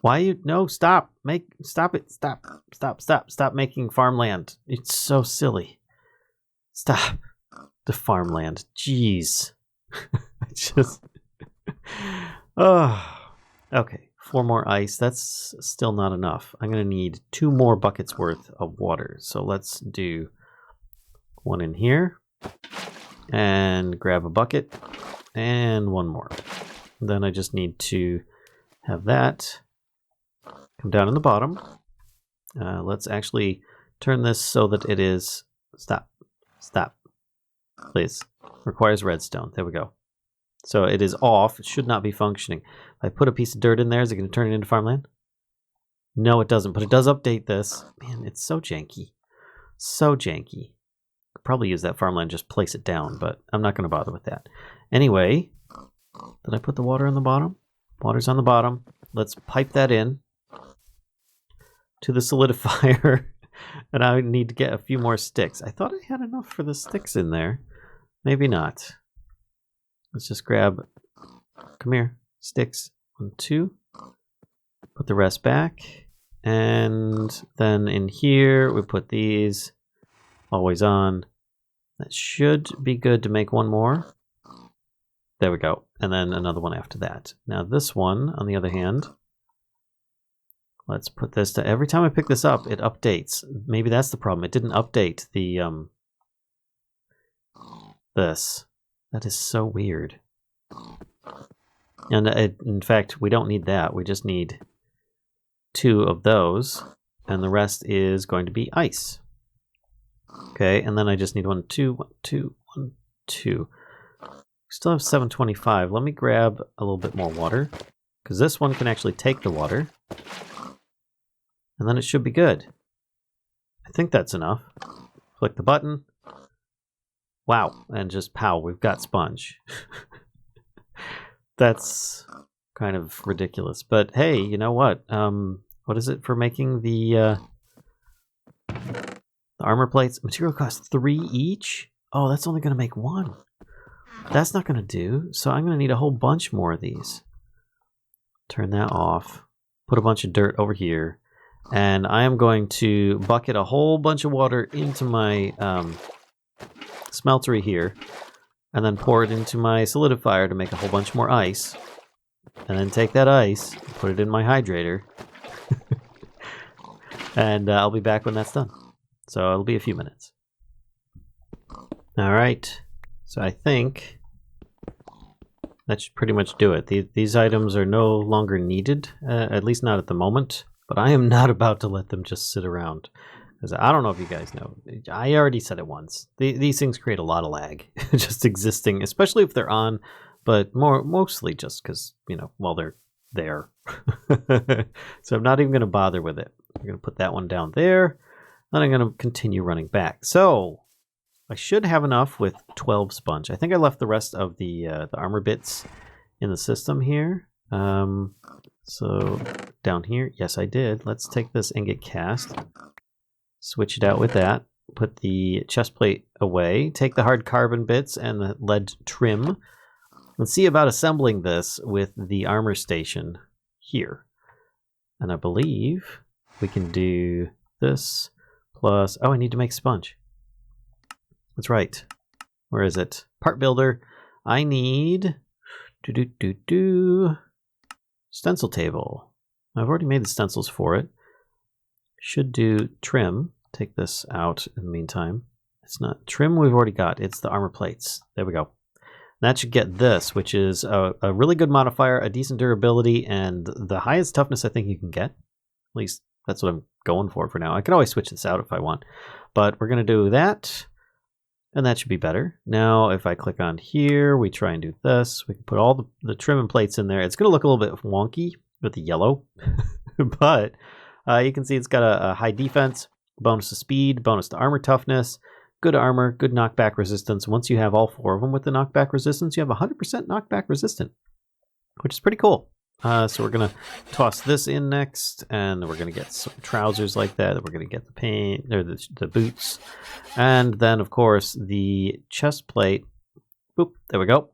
Why you... No, stop. Stop it. Stop making farmland. It's so silly. Stop. The farmland. Jeez. Just... Oh. Okay. 4 more ice. That's still not enough. I'm going to need 2 more buckets worth of water. So let's do 1 in here. And grab a bucket. And 1 more. Then I just need to have that come down in the bottom. Let's actually turn this so that it is... Stop. Please. Requires redstone. There we go. So it is off. It should not be functioning. If I put a piece of dirt in there, is it going to turn it into farmland? No, it doesn't, but it does update this. Man, it's so janky. So janky. Could probably use that farmland, just place it down, but I'm not going to bother with that. Anyway, did I put the water on the bottom? Water's on the bottom. Let's pipe that in to the solidifier. And I need to get a few more sticks. I thought I had enough for the sticks in there. Maybe not. Let's just grab, come here, sticks, 1, 2. Put the rest back. And then in here, we put these always on. That should be good to make 1 more. There we go. And then another one after that. Now this one, on the other hand, let's put this to, every time I pick this up, it updates. Maybe that's the problem. It didn't update the, this. That is so weird. And in fact, we don't need that. We just need 2 of those. And the rest is going to be ice. Okay, and then I just need 1, 2, 1, 2, 1, 2. Still have 725. Let me grab a little bit more water, because this one can actually take the water. And then it should be good. I think that's enough. Click the button. Wow, and just pow, we've got sponge. That's kind of ridiculous. But hey, you know what? What is it for making the armor plates? Material costs 3 each? Oh, that's only going to make 1. That's not going to do. So I'm going to need a whole bunch more of these. Turn that off. Put a bunch of dirt over here. And I am going to bucket a whole bunch of water into my smeltery here. And then pour it into my solidifier to make a whole bunch more ice. And then take that ice, put it in my hydrator. And I'll be back when that's done. So it'll be a few minutes. Alright. So I think that should pretty much do it. These items are no longer needed, at least not at the moment. But I am not about to let them just sit around. Because I don't know if you guys know. I already said it once. These things create a lot of lag. Just existing, especially if they're on. But mostly just because, you know, while they're there. So I'm not even going to bother with it. I'm going to put that one down there. Then I'm going to continue running back. So I should have enough with 12 sponge. I think I left the rest of the armor bits in the system here. So down here, yes I did. Let's take this ingot cast, switch it out with that, put the chest plate away, take the hard carbon bits and the lead trim. Let's see about assembling this with the armor station here. And I believe we can do this plus, oh, I need to make sponge. That's right. Where is it? Part builder. I need stencil table. I've already made the stencils for it. Should do trim. Take this out in the meantime. It's not trim we've already got. It's the armor plates. There we go. That should get this, which is a really good modifier, a decent durability, and the highest toughness I think you can get. At least that's what I'm going for now. I can always switch this out if I want. But we're going to do that, and that should be better. Now, if I click on here, we try and do this. We can put all the trim and plates in there. It's going to look a little bit wonky with the yellow, but you can see it's got a high defense, bonus to speed, bonus to armor toughness, good armor, good knockback resistance. Once you have all 4 of them with the knockback resistance, you have 100% knockback resistant, which is pretty cool. So we're going to toss this in next, and we're going to get some trousers like that. We're going to get the paint, or the boots, and then, of course, the chest plate. Boop, there we go.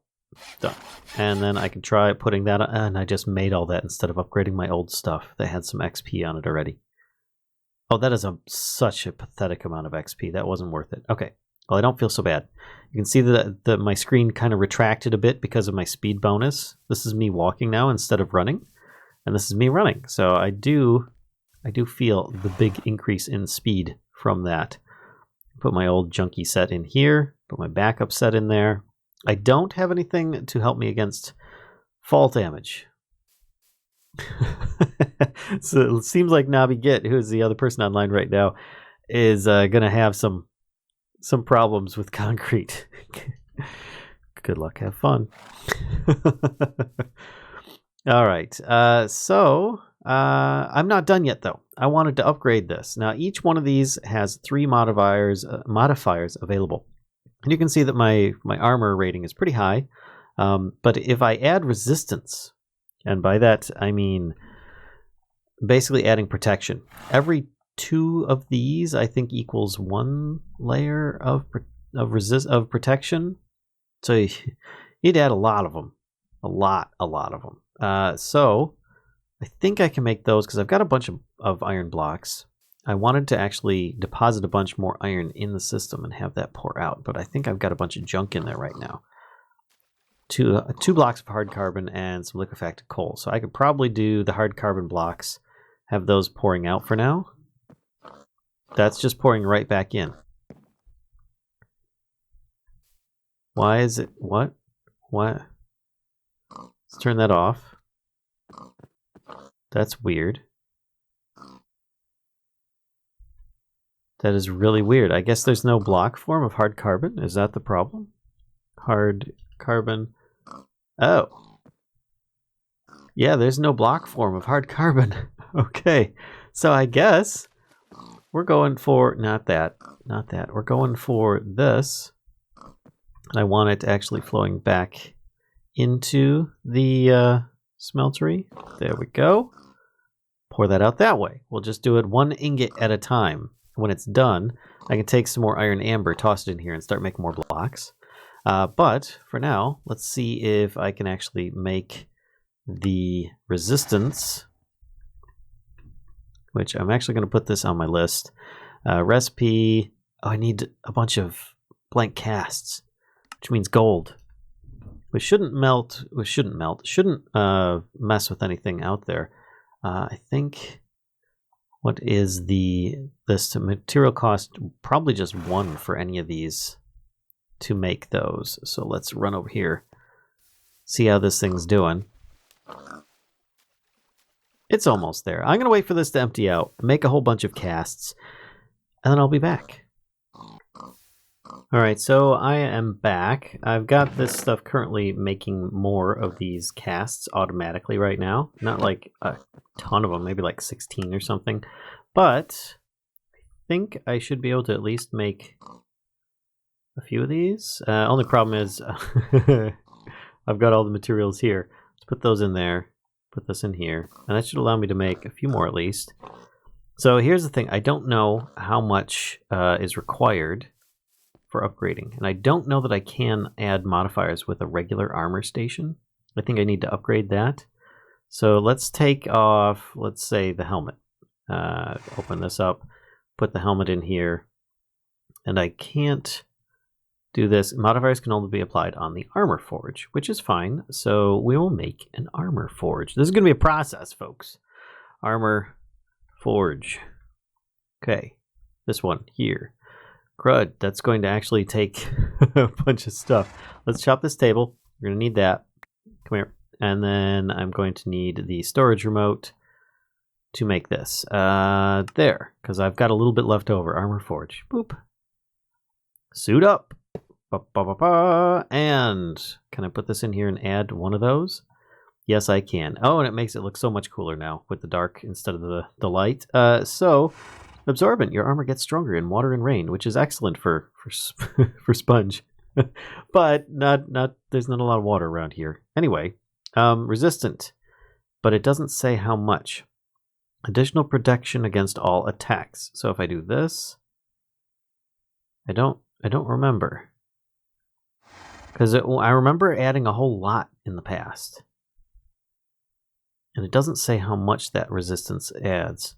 Done. And then I can try putting that on, and I just made all that instead of upgrading my old stuff that had some XP on it already. Oh, that is such a pathetic amount of XP. That wasn't worth it. Okay. Well, I don't feel so bad. You can see that my screen kind of retracted a bit because of my speed bonus. This is me walking now instead of running, and this is me running. So I do feel the big increase in speed from that. Put my old junky set in here. Put my backup set in there. I don't have anything to help me against fall damage. So it seems like Nobby Git, who is the other person online right now, is going to have some problems with concrete. Good luck. Have fun. All right. So I'm not done yet, though. I wanted to upgrade this. Now, each one of these has 3 modifiers available. And you can see that my armor rating is pretty high. But if I add resistance, and by that I mean basically adding protection, every 2 of these I think equals 1 layer of protection. So you'd add a lot of them, a lot of them. So I think I can make those because I've got a bunch of iron blocks. I wanted to actually deposit a bunch more iron in the system and have that pour out, but I think I've got a bunch of junk in there right now. 2 blocks of hard carbon and some liquefied coal. So I could probably do the hard carbon blocks, have those pouring out for now. That's just pouring right back in. Why is it? What? Let's turn that off. That's weird. That is really weird. I guess there's no block form of hard carbon. Is that the problem? Hard carbon. Oh. Yeah, there's no block form of hard carbon. Okay. So I guess we're going for not that. We're going for this. And I want it actually flowing back into the smeltery. There we go. Pour that out that way. We'll just do it 1 ingot at a time. When it's done, I can take some more iron amber, toss it in here, and start making more blocks. But for now, let's see if I can actually make the resistance, which I'm actually going to put this on my list. Recipe. Oh, I need a bunch of blank casts, which means gold. Which shouldn't melt. Shouldn't mess with anything out there. I think. What is this material cost? Probably just 1 for any of these to make those. So let's run over here, see how this thing's doing. It's almost there. I'm going to wait for this to empty out, make a whole bunch of casts, and then I'll be back. All right, so I am back. I've got this stuff currently making more of these casts automatically right now. Not like a ton of them, maybe like 16 or something. But I think I should be able to at least make a few of these. Only problem is I've got all the materials here. Let's put those in there, put this in here, and that should allow me to make a few more at least. So here's the thing. I don't know how much is required for upgrading, and I don't know that I can add modifiers with a regular armor station. I think I need to upgrade that. So let's take off, let's say, the helmet. Open this up, put the helmet in here, and I can't do this. Modifiers can only be applied on the armor forge, which is fine. So we will make an armor forge. This is going to be a process, folks. Armor forge. Okay, this one here. Crud, that's going to actually take a bunch of stuff. Let's chop this table. We're going to need that. Come here. And then I'm going to need the storage remote to make this. There, because I've got a little bit left over. Armor forge. Boop. Suit up. Ba, ba, ba, ba. And can I put this in here and add one of those? Yes, I can. Oh, and it makes it look so much cooler now with the dark instead of the light. So... Absorbent, your armor gets stronger in water and rain, which is excellent for sponge. But there's not a lot of water around here. Anyway, resistant, but it doesn't say how much. Additional protection against all attacks. So if I do this, I don't remember. Because I remember adding a whole lot in the past. And it doesn't say how much that resistance adds.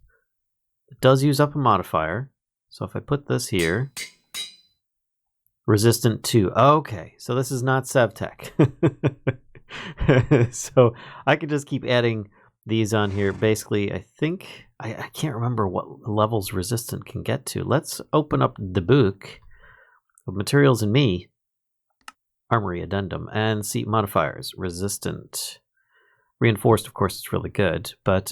It does use up a modifier. So if I put this here, resistant to, okay, so this is not Sevtech. So I could just keep adding these on here. Basically, I think, I can't remember what levels resistant can get to. Let's open up the book of Materials in Me, Armory Addendum, and see modifiers. Resistant. Reinforced, of course, it's really good, but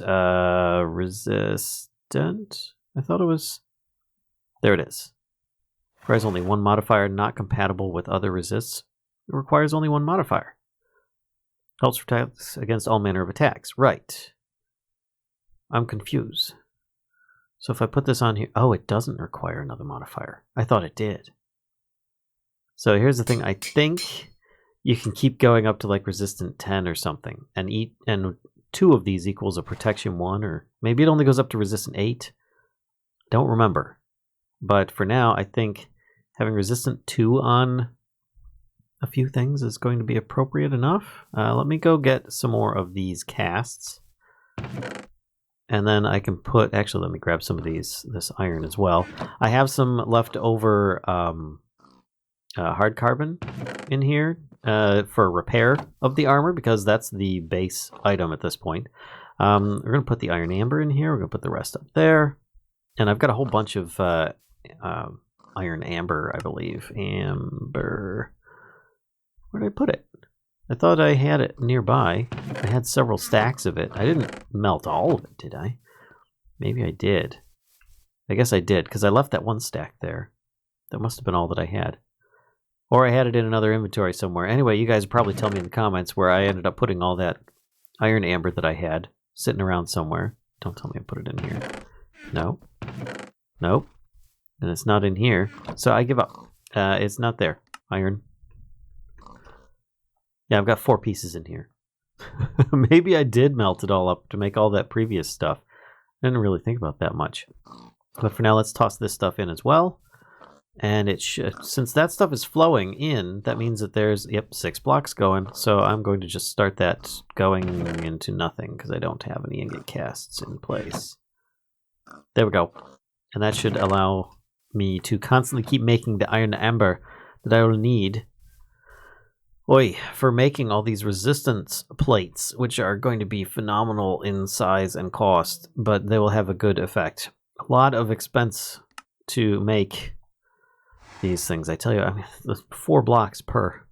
resistant? I thought it was... There it is. Requires only one modifier, not compatible with other resists. It requires only one modifier. Helps protect against all manner of attacks. Right. I'm confused. So if I put this on here... Oh, it doesn't require another modifier. I thought it did. So here's the thing. I think you can keep going up to like resistant 10 or something. And 2 of these equals a protection 1. Or maybe it only goes up to resistant 8. Don't remember. But for now, I think having resistant 2 on a few things is going to be appropriate enough. Let me go get some more of these casts. And then I can put... Actually, let me grab some of this iron as well. I have some leftover hard carbon in here for repair of the armor, because that's the base item at this point. We're going to put the iron amber in here. We're going to put the rest up there. And I've got a whole bunch of iron amber, I believe. Amber. Where did I put it? I thought I had it nearby. I had several stacks of it. I didn't melt all of it, did I? Maybe I did. I guess I did, because I left that one stack there. That must have been all that I had. Or I had it in another inventory somewhere. Anyway, you guys probably tell me in the comments where I ended up putting all that iron amber that I had sitting around somewhere. Don't tell me I put it in here. No. Nope. And it's not in here. So I give up. It's not there. Iron. Yeah, I've got 4 pieces in here. Maybe I did melt it all up to make all that previous stuff. I didn't really think about that much. But for now, let's toss this stuff in as well. And it should, since that stuff is flowing in, that means that there's, 6 blocks going. So I'm going to just start that going into nothing, because I don't have any ingot casts in place. There we go. And that should allow me to constantly keep making the iron amber that I will need for making all these resistance plates, which are going to be phenomenal in size and cost, but they will have a good effect. A lot of expense to make these things. I tell you, I mean, 4 blocks per.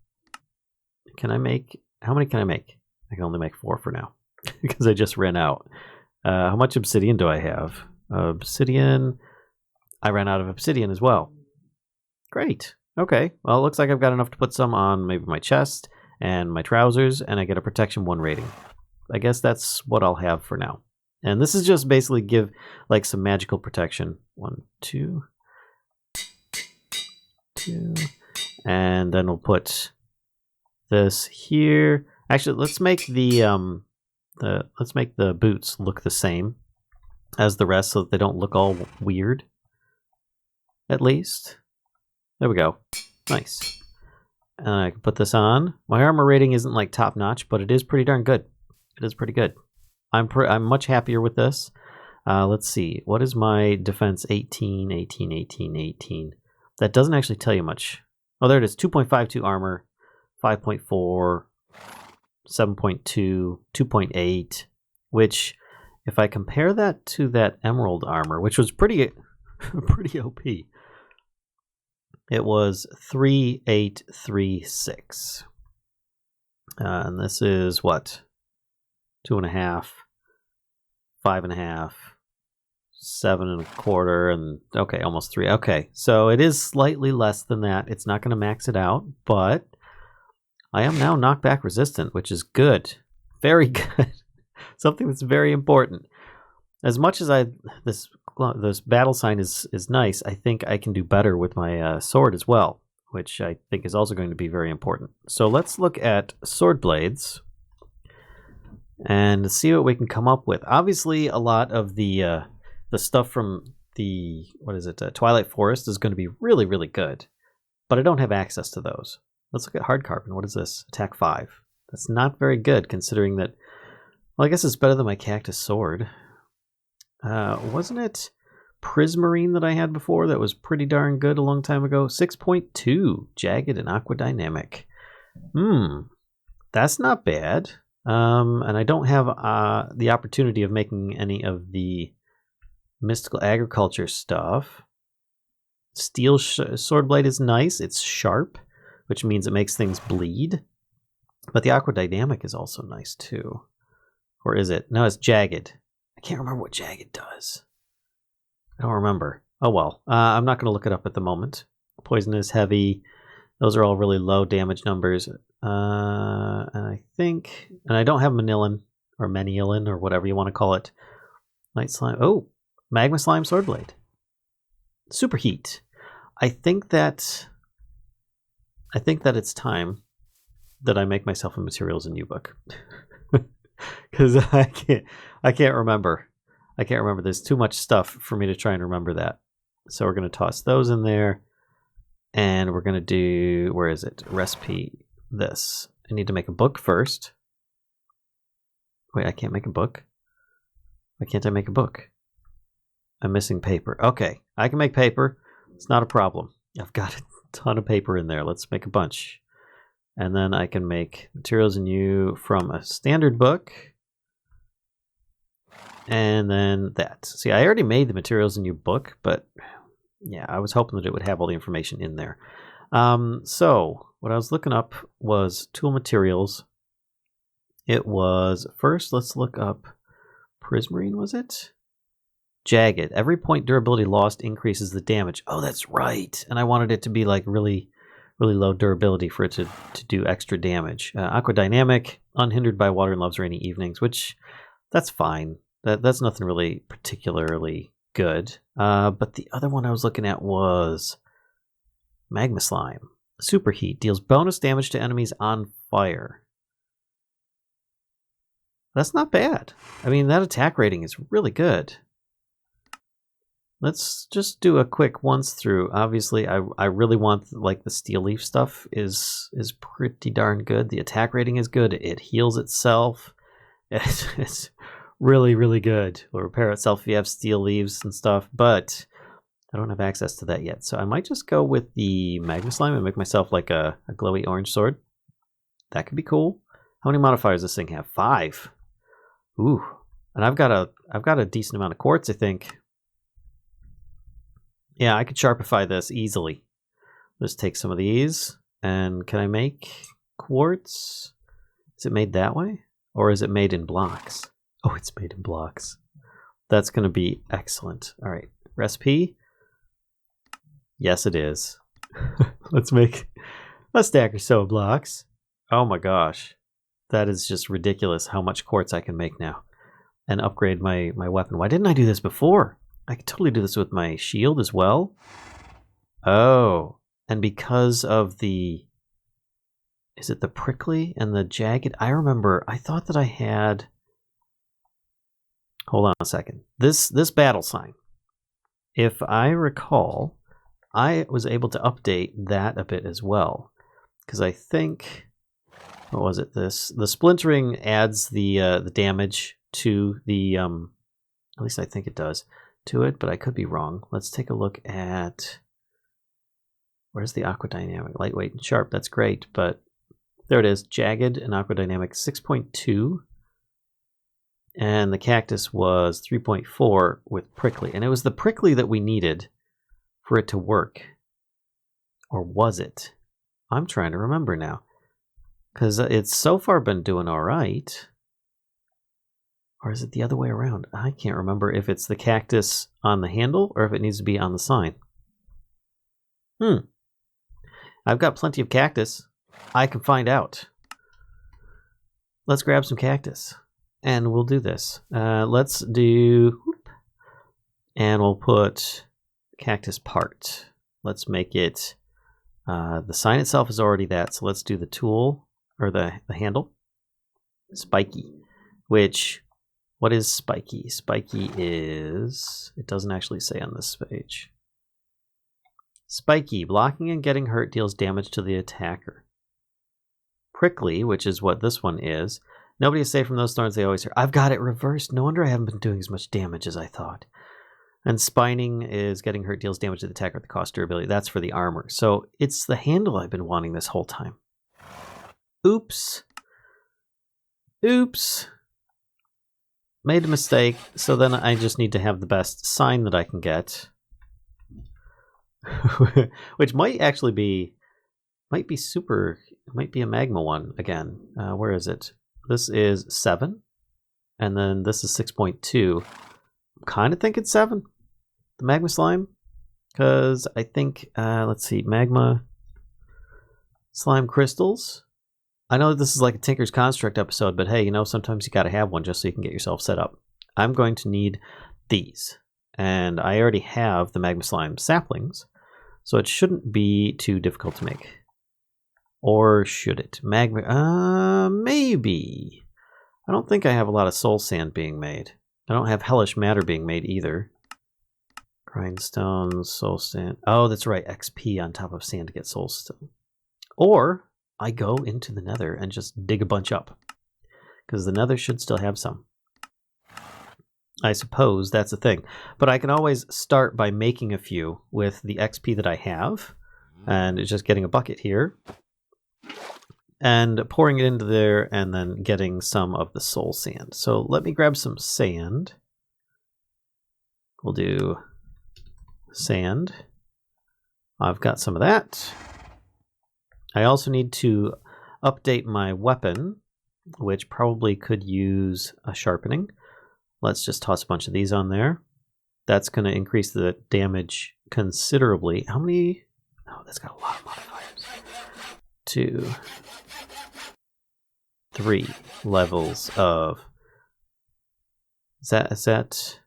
Can I make... How many can I make? I can only make 4 for now, because I just ran out. How much obsidian do I have? Obsidian... I ran out of obsidian as well. Great. Okay. Well, it looks like I've got enough to put some on maybe my chest and my trousers, and I get a protection 1 rating. I guess that's what I'll have for now. And this is just basically give like some magical protection. 1, 2, 2. And then we'll put this here. Actually, let's make the boots look the same as the rest so that they don't look all weird. At least. There we go. Nice. And I can put this on. My armor rating isn't like top notch, but it is pretty darn good. It is pretty good. I'm much happier with this. Let's see. What is my defense? 18, 18, 18, 18. That doesn't actually tell you much. Oh, there it is. 2.52 armor, 5.4, 7.2, 2.8, which if I compare that to that emerald armor, which was pretty OP, it was 3.836. And this is what? 2.5, 5.5, 7.25, and okay, almost 3. Okay, so it is slightly less than that. It's not going to max it out, but I am now knockback resistant, which is good. Very good. Something that's very important. As much as this battle sign is nice, I think I can do better with my sword as well, which I think is also going to be very important. So let's look at sword blades and see what we can come up with. Obviously, a lot of the stuff from the Twilight Forest is going to be really, really good, but I don't have access to those. Let's look at hard carbon. What is this? Attack 5. That's not very good considering that... Well, I guess it's better than my cactus sword. Wasn't it Prismarine that I had before that was pretty darn good a long time ago? 6.2. Jagged and Aquadynamic. That's not bad. And I don't have the opportunity of making any of the mystical agriculture stuff. Steel sword blade is nice. It's sharp, which means it makes things bleed. But the Aquadynamic is also nice too. Or is it? No, it's jagged. I can't remember what jagged does. I don't remember. Oh well. I'm not going to look it up at the moment. Poisonous, heavy. Those are all really low damage numbers. And I think... And I don't have Manilin, or Manilin, or whatever you want to call it. Light slime. Oh! Magma slime swordblade. Superheat. I think that it's time that I make myself a materials and U book. Because I can't remember. I can't remember. There's too much stuff for me to try and remember that. So we're going to toss those in there. And we're going to do... Where is it? Recipe. This. I need to make a book first. Wait, I can't make a book? Why can't I make a book? I'm missing paper. Okay, I can make paper. It's not a problem. I've got a ton of paper in there. Let's make a bunch. And then I can make materials and U from a standard book. And then that. See, I already made the materials and U book, but yeah, I was hoping that it would have all the information in there. So what I was looking up was tool materials. It was, first let's look up Prismarine, was it? Jagged. Every point durability lost increases the damage. Oh, that's right. And I wanted it to be like really low durability for it to do extra damage. Aquadynamic, unhindered by water and love's rainy evenings, which that's fine. That's nothing really particularly good. But the other one I was looking at was Magma Slime. Superheat. Deals bonus damage to enemies on fire. That's not bad. I mean, that attack rating is really good. Let's just do a quick once through. Obviously, I really want, like, the steel leaf stuff is pretty darn good. The attack rating is good. It heals itself. It's really good. It'll repair itself if you have steel leaves and stuff, but I don't have access to that yet. So I might just go with the Magma Slime and make myself like a glowy orange sword. That could be cool. How many modifiers does this thing have? 5. Ooh. And I've got a decent amount of quartz, I think. Yeah, I could sharpify this easily. Let's take some of these. And can I make quartz? Is it made that way? Or is it made in blocks? Oh, it's made in blocks. That's going to be excellent. All right. Recipe. Yes, it is. Let's make a stack or so of blocks. Oh my gosh. That is just ridiculous how much quartz I can make now. And upgrade my weapon. Why didn't I do this before? I could totally do this with my shield as well. Oh. And because of the... Is it the prickly and the jagged? I remember, I thought that I had... Hold on a second. This battle sign. If I recall, I was able to update that a bit as well. Because I think... What was it? The splintering adds the damage to the... at least I think it does. To it, but I could be wrong. Let's take a look at... Where's the Aquadynamic? Lightweight and sharp. That's great, but... There it is. Jagged and Aquadynamic 6.2. And the cactus was 3.4 with prickly. And it was the prickly that we needed for it to work. Or was it? I'm trying to remember now. Because it's so far been doing all right. Or is it the other way around? I can't remember if it's the cactus on the handle or if it needs to be on the sign. I've got plenty of cactus. I can find out. Let's grab some cactus. And we'll do this. Let's do... And we'll put cactus part. Let's make it... the sign itself is already that, so let's do the tool, or the handle. Spiky. Which... What is spiky? Spiky is... It doesn't actually say on this page. Spiky. Blocking and getting hurt deals damage to the attacker. prickly, which is what this one is. Nobody is safe from those thorns they always hear. I've got it reversed. No wonder I haven't been doing as much damage as I thought. And spining is getting hurt deals damage to the attacker at the cost durability. That's for the armor. So it's the handle I've been wanting this whole time. Oops. Oops. Made a mistake. So then I just need to have the best sign that I can get. Which might actually be... Might be super... Might be a magma one again. Where is it? This is 7. And then this is 6.2. I'm kind of thinking 7. The magma slime. Because I think... let's see. Magma... Slime crystals. I know this is like a Tinker's Construct episode, but hey, you know, sometimes you gotta have one just so you can get yourself set up. I'm going to need these. And I already have the magma slime saplings. So it shouldn't be too difficult to make. Or should it? Magma... maybe. I don't think I have a lot of soul sand being made. I don't have hellish matter being made either. Grindstone, soul sand... Oh, that's right. XP on top of sand to get soul stone. Or I go into the nether and just dig a bunch up. Because the nether should still have some. I suppose that's the thing. But I can always start by making a few with the XP that I have. And it's just getting a bucket here. And pouring it into there and then getting some of the soul sand. So let me grab some sand. We'll do sand. I've got some of that. I also need to update my weapon, which probably could use a sharpening. Let's just toss a bunch of these on there. That's going to increase the damage considerably. How many? Oh, that's got a lot of modifiers. 2, 3 levels of... Is that...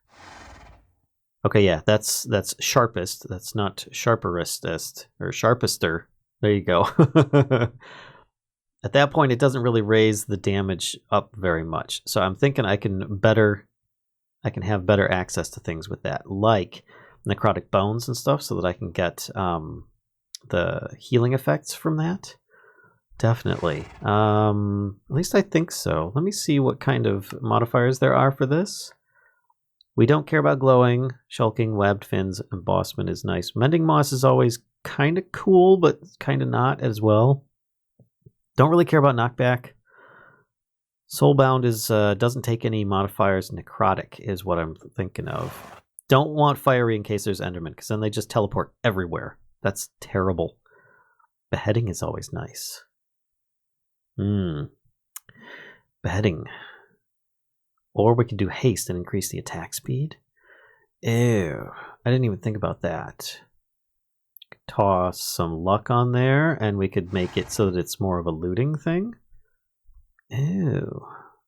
Okay, yeah, that's sharpest. That's not sharperistest or sharpester. There you go. At that point, it doesn't really raise the damage up very much. So I'm thinking I can have better access to things with that, like necrotic bones and stuff, so that I can get the healing effects from that. Definitely. At least I think so. Let me see what kind of modifiers there are for this. We don't care about glowing. Shulking, webbed fins, embossment is nice. Mending moss is always kind of cool, but kind of not as well. Don't really care about knockback. Soulbound is doesn't take any modifiers. Necrotic is what I'm thinking of. Don't want fiery in case there's enderman, because then they just teleport everywhere. That's terrible. Beheading is always nice. Beheading. Or we could do haste and increase the attack speed. Ew. I didn't even think about that. Toss some luck on there, and we could make it so that it's more of a looting thing. Ew.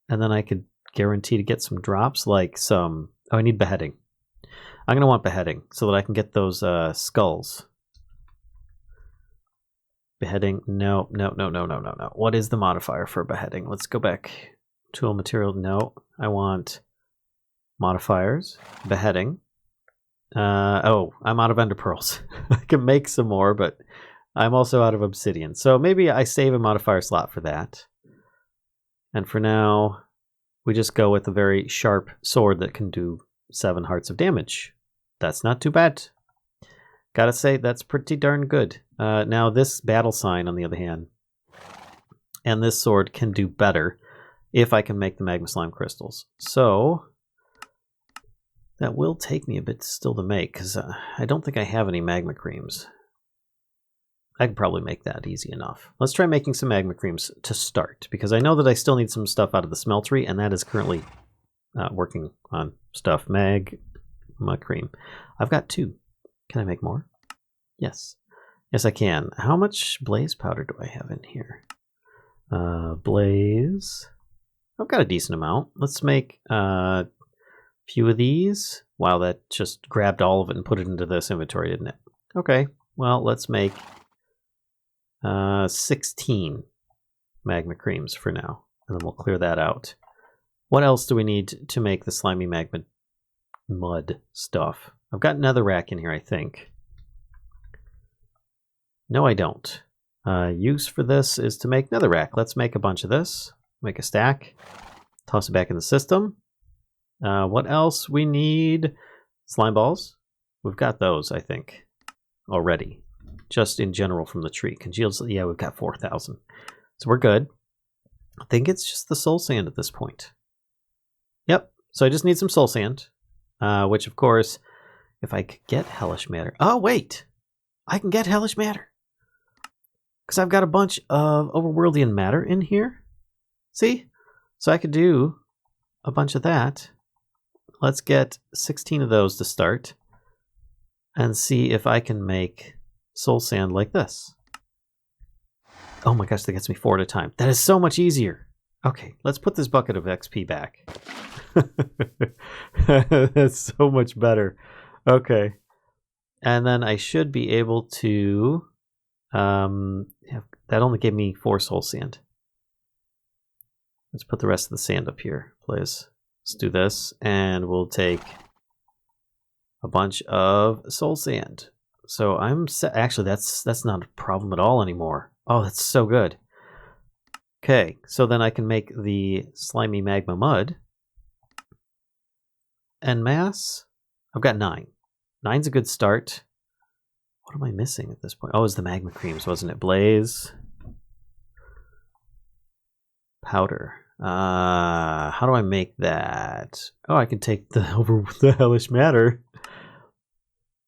And then I could guarantee to get some drops, like some... Oh, I need beheading. I'm going to want beheading, so that I can get those skulls. Beheading. No. What is the modifier for beheading? Let's go back. Tool material. No. I want modifiers. Beheading. Oh, I'm out of ender pearls. I can make some more, but I'm also out of obsidian. So maybe I save a modifier slot for that. And for now, we just go with a very sharp sword that can do 7 hearts of damage. That's not too bad. Gotta say, that's pretty darn good. Now this battle sign, on the other hand, and this sword can do better if I can make the magma slime crystals. So that will take me a bit still to make, because I don't think I have any magma creams. I can probably make that easy enough. Let's try making some magma creams to start, because I know that I still need some stuff out of the smeltery, and that is currently working on stuff. Magma cream. I've got 2. Can I make more? Yes. Yes, I can. How much blaze powder do I have in here? Blaze. I've got a decent amount. Let's make a few of these. Wow, that just grabbed all of it and put it into this inventory, didn't it? Okay, well, let's make 16 magma creams for now, and then we'll clear that out. What else do we need to make the slimy magma mud stuff? I've got netherrack in here, I think. No, I don't. Use for this is to make netherrack. Let's make a bunch of this. Make a stack. Toss it back in the system. What else? We need slime balls. We've got those, I think, already. Just in general from the tree. Congealed, yeah, we've got 4,000. So we're good. I think it's just the soul sand at this point. Yep. So I just need some soul sand. Which, of course, if I could get hellish matter. Oh, wait. I can get hellish matter. Because I've got a bunch of overworldian matter in here. See? So I could do a bunch of that. Let's get 16 of those to start. And see if I can make soul sand like this. Oh my gosh, that gets me 4 at a time. That is so much easier. Okay, let's put this bucket of XP back. That's so much better. Okay. And then I should be able to... that only gave me 4 soul sand. Let's put the rest of the sand up here, please. Let's do this, and we'll take a bunch of soul sand. So I'm set. Actually, that's not a problem at all anymore. Oh, that's so good. Okay, so then I can make the slimy magma mud. En masse, I've got 9. 9's a good start. What am I missing at this point? Oh, it's the magma creams, wasn't it? Blaze. Powder. How do I make that? Oh, I can take the hellish matter.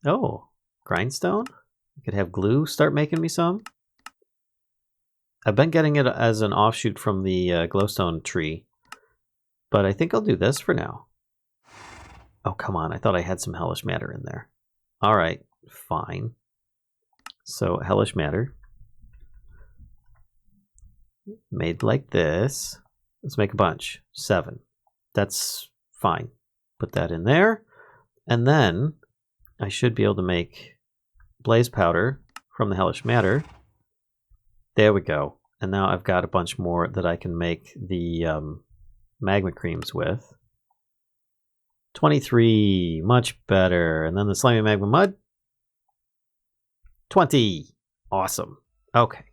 Oh, grindstone? I could have glue start making me some. I've been getting it as an offshoot from the glowstone tree. But I think I'll do this for now. Oh, come on. I thought I had some hellish matter in there. Alright, fine. So, hellish matter. Made like this. Let's make a bunch. 7. That's fine. Put that in there. And then I should be able to make blaze powder from the hellish matter. There we go. And now I've got a bunch more that I can make the magma creams with. 23. Much better. And then the slimy magma mud. 20. Awesome. Okay.